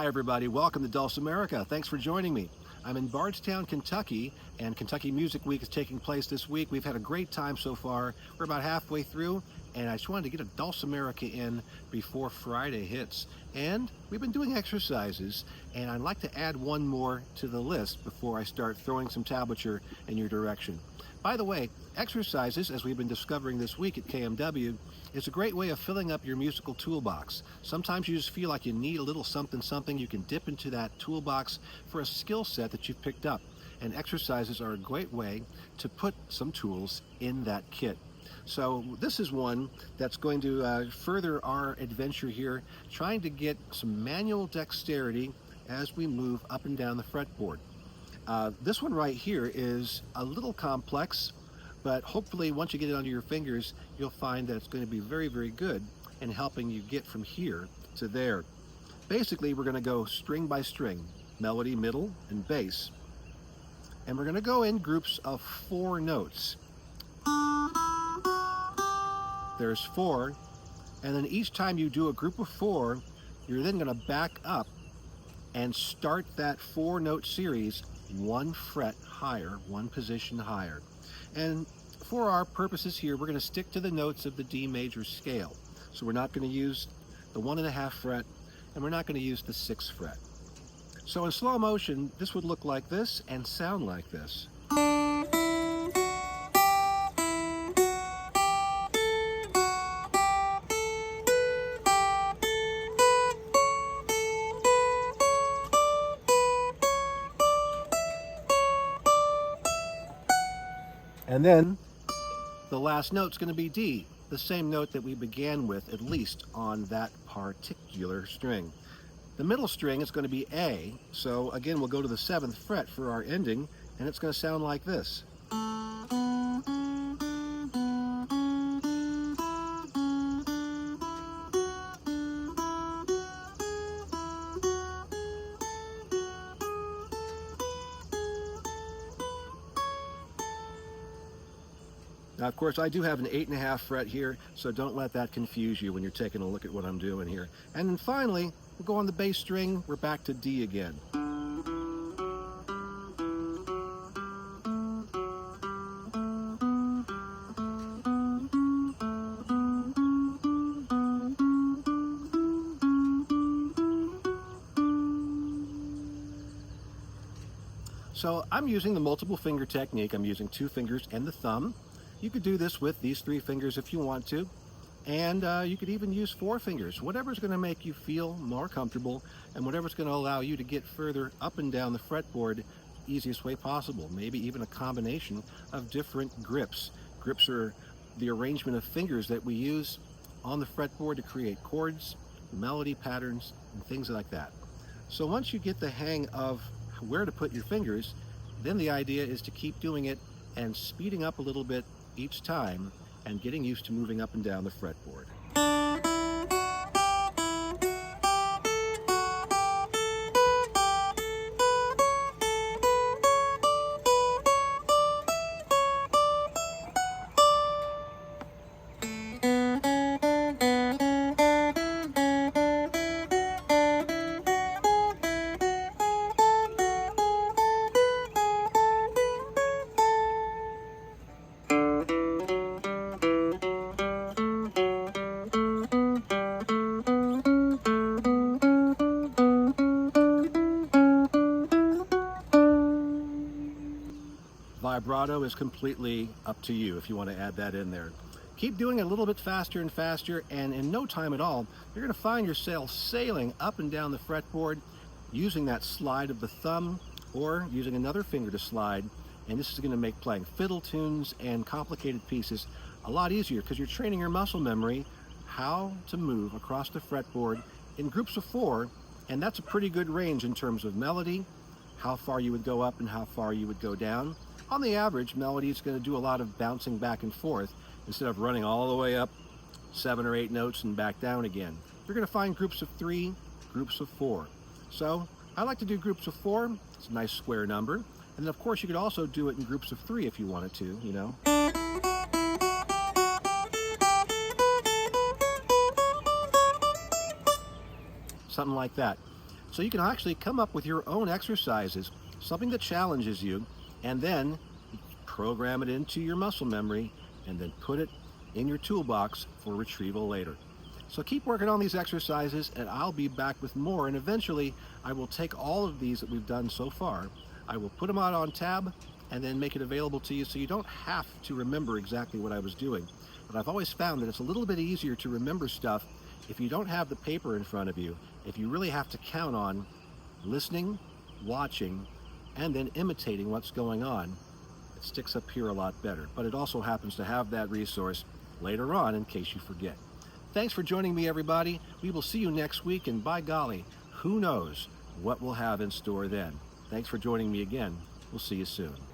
Hi everybody, welcome to Dulcimerica. Thanks for joining me. I'm in Bardstown, Kentucky, and Kentucky Music Week is taking place this week. We've had a great time so far. We're about halfway through, and I just wanted to get a Dulcimerica in before Friday hits. And we've been doing exercises, and I'd like to add one more to the list before I start throwing some tablature in your direction. By the way, exercises, as we've been discovering this week at KMW, is a great way of filling up your musical toolbox. Sometimes you just feel like you need a little something you can dip into that toolbox for a skill set that you've picked up. And exercises are a great way to put some tools in that kit. So this is one that's going to further our adventure here, trying to get some manual dexterity as we move up and down the fretboard. This one right here is a little complex, but hopefully once you get it under your fingers, you'll find that it's going to be very, very good in helping you get from here to there. Basically, we're going to go string by string, melody, middle, and bass. And we're going to go in groups of 4 notes. There's 4, and then each time you do a group of 4, you're then going to back up and start that 4-note series 1 fret higher, 1 position higher. And for our purposes here, we're going to stick to the notes of the D major scale. So we're not going to use the 1.5 fret, and we're not going to use the 6th fret. So in slow motion, this would look like this and sound like this. And then the last note's going to be D, the same note that we began with, at least on that particular string. The middle string is going to be A, so again we'll go to the 7th fret for our ending, and it's going to sound like this. Now, of course, I do have an 8.5 fret here, so don't let that confuse you when you're taking a look at what I'm doing here. And then finally, we'll go on the bass string, we're back to D again. So I'm using the multiple finger technique. I'm using 2 fingers and the thumb. You could do this with these 3 fingers if you want to, and you could even use 4 fingers, whatever's going to make you feel more comfortable and whatever's going to allow you to get further up and down the fretboard easiest way possible. Maybe even a combination of different grips. Grips are the arrangement of fingers that we use on the fretboard to create chords, melody patterns, and things like that. So once you get the hang of where to put your fingers, then the idea is to keep doing it and speeding up a little bit each time and getting used to moving up and down the fretboard. Vibrato is completely up to you if you want to add that in there. Keep doing it a little bit faster and faster, and in no time at all, you're going to find yourself sailing up and down the fretboard using that slide of the thumb or using another finger to slide, and this is going to make playing fiddle tunes and complicated pieces a lot easier because you're training your muscle memory how to move across the fretboard in groups of 4, and that's a pretty good range in terms of melody, how far you would go up and how far you would go down. On the average, melody is going to do a lot of bouncing back and forth instead of running all the way up 7 or 8 notes and back down again. You're going to find groups of 3, groups of 4. So I like to do groups of 4. It's a nice square number. And then of course you could also do it in groups of 3 if you wanted to, you know. something like that. So you can actually come up with your own exercises, something that challenges you, and then program it into your muscle memory, and then put it in your toolbox for retrieval later. So keep working on these exercises, and I'll be back with more, and eventually I will take all of these that we've done so far, I will put them out on tab and then make it available to you so you don't have to remember exactly what I was doing. But I've always found that it's a little bit easier to remember stuff if you don't have the paper in front of you, if you really have to count on listening, watching, and then imitating what's going on. It sticks up here a lot better, but it also happens to have that resource later on in case you forget. Thanks for joining me, everybody. We will see you next week, and by golly, who knows what we'll have in store then. Thanks for joining me again. We'll see you soon.